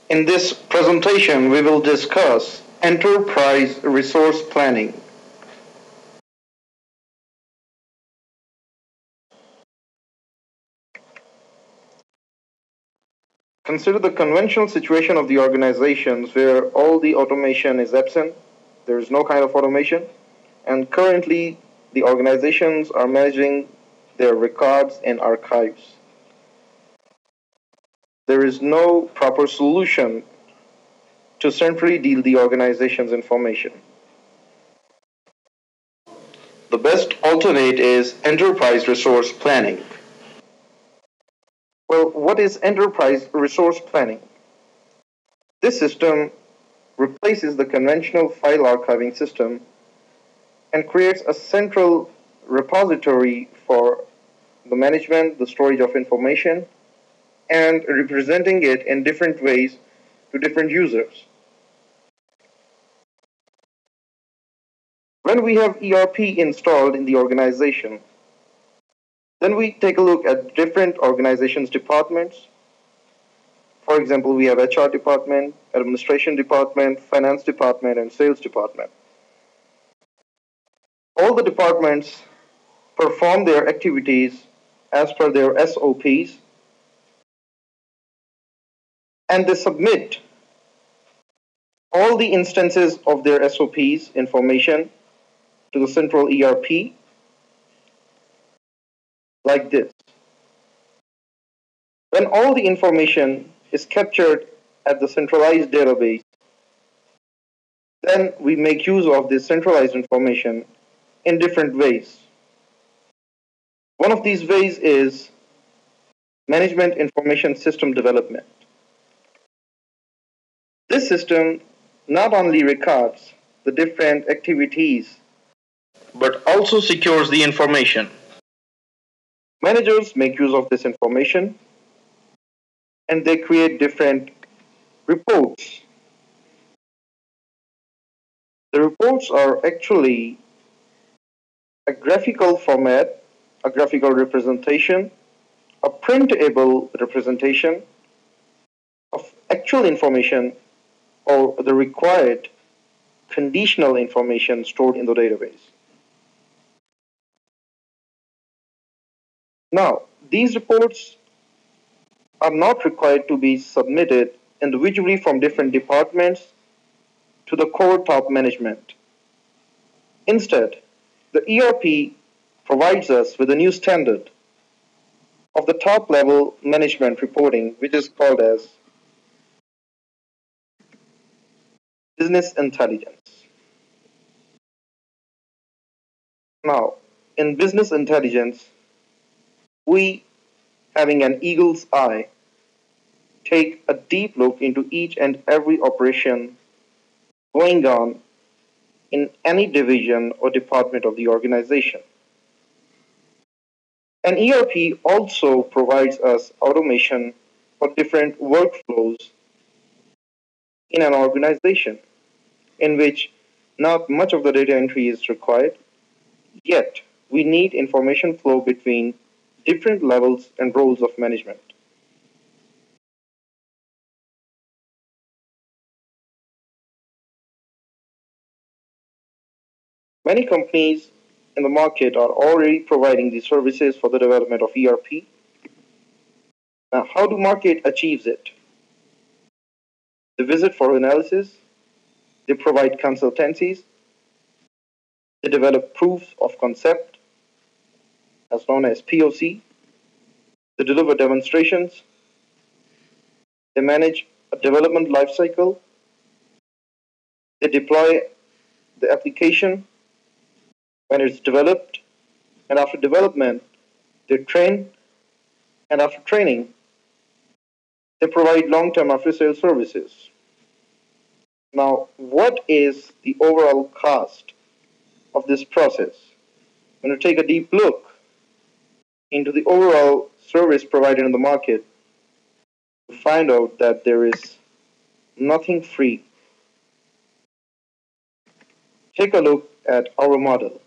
In this presentation, we will discuss enterprise resource planning. Consider the conventional situation of the organizations where all the automation is absent, there is no kind of automation, and currently the organizations are managing their records and archives. There is no proper solution to centrally deal the organization's information. The best alternate is enterprise resource planning. Well, what is enterprise resource planning? This system replaces the conventional file archiving system and creates a central repository for the management, the storage of information, and representing it in different ways to different users. When we have ERP installed in the organization, then we take a look at different organizations' departments. For example, we have HR department, administration department, finance department, and sales department. All the departments perform their activities as per their SOPs and they submit all the instances of their SOPs information to the central ERP like this. When all the information is captured at the centralized database, then we make use of this centralized information in different ways. One of these ways is management information system development. This system not only records the different activities but also secures the information. Managers make use of this information and they create different reports. The reports are actually a graphical format, a graphical representation, a printable representation of actual information or the required conditional information stored in the database. Now, these reports are not required to be submitted individually from different departments to the core top management. Instead, the ERP provides us with a new standard of the top level management reporting, which is called as business intelligence. Now, in business intelligence, we, having an eagle's eye, take a deep look into each and every operation going on in any division or department of the organization. An ERP also provides us automation for different workflows in an organization in which not much of the data entry is required, yet we need information flow between different levels and roles of management. Many companies in the market are already providing these services for the development of ERP. Now, how do market achieves it? They visit for analysis, they provide consultancies, they develop proofs of concept, as known as POC, they deliver demonstrations, they manage a development lifecycle, they deploy the application when it's developed, and after development, they train, and after training, they provide long term after sales services. Now, what is the overall cost of this process? When you take a deep look into the overall service provided in the market, you find out that there is nothing free. Take a look at our model.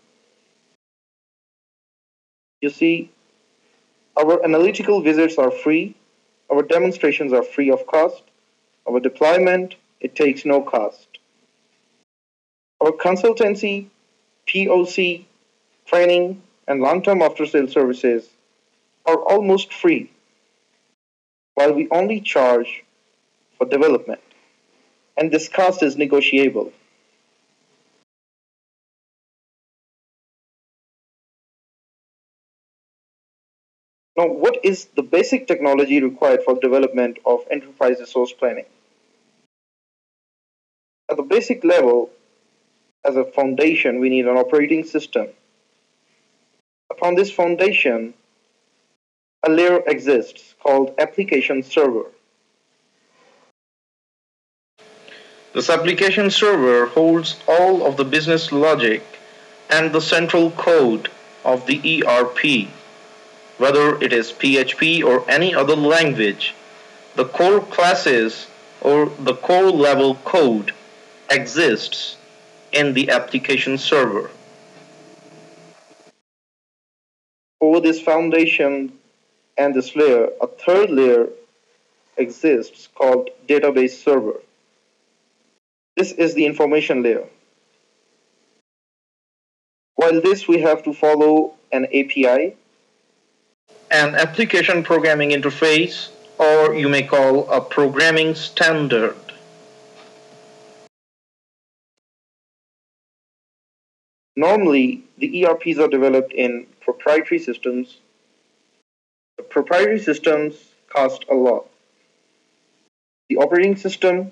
You see, our analytical visits are free, our demonstrations are free of cost, Our deployment, it takes no cost. Our consultancy, POC, training, and long-term after-sales services are almost free, while we only charge for development, and this cost is negotiable. Now, what is the basic technology required for development of enterprise resource planning? At the basic level, as a foundation, we need an operating system. Upon this foundation, a layer exists called application server. This application server holds all of the business logic and the central code of the ERP. Whether it is PHP or any other language, the core classes or the core level code exists in the application server. Over this foundation and this layer, a third layer exists called database server. This is the information layer. While this we have to follow an API, an application programming interface, or you may call a programming standard. Normally, the ERPs are developed in proprietary systems. The proprietary systems cost a lot. The operating system,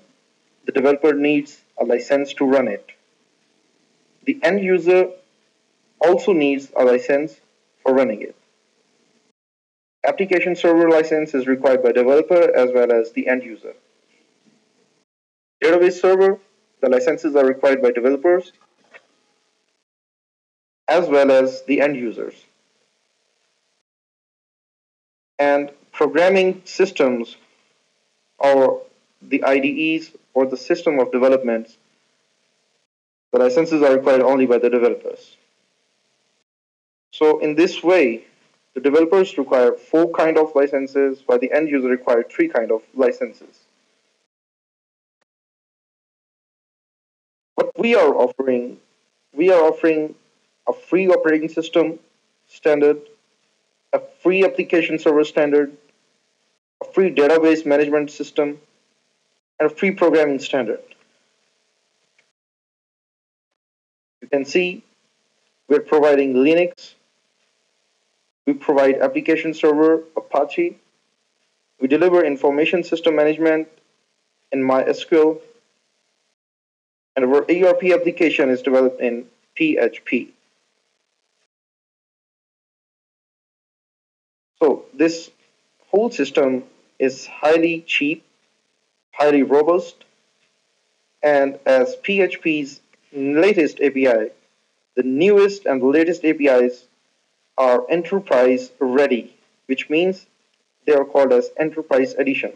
the developer needs a license to run it. The end user also needs a license for running it. Application server license is required by developer as well as the end user. Database server, the licenses are required by developers as well as the end users. And programming systems or the IDEs or the system of development, the licenses are required only by the developers. So in this way, the developers require 4 kind of licenses, while the end user require 3 kind of licenses. What we are offering a free operating system standard, a free application server standard, a free database management system, and a free programming standard. You can see we're providing Linux, we provide application server, Apache, we deliver information system management in MySQL, and our ERP application is developed in PHP. So this whole system is highly cheap, highly robust, and as PHP's latest API, the newest and the latest APIs are enterprise ready, which means they are called as enterprise edition.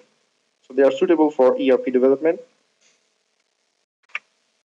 So they are suitable for ERP development.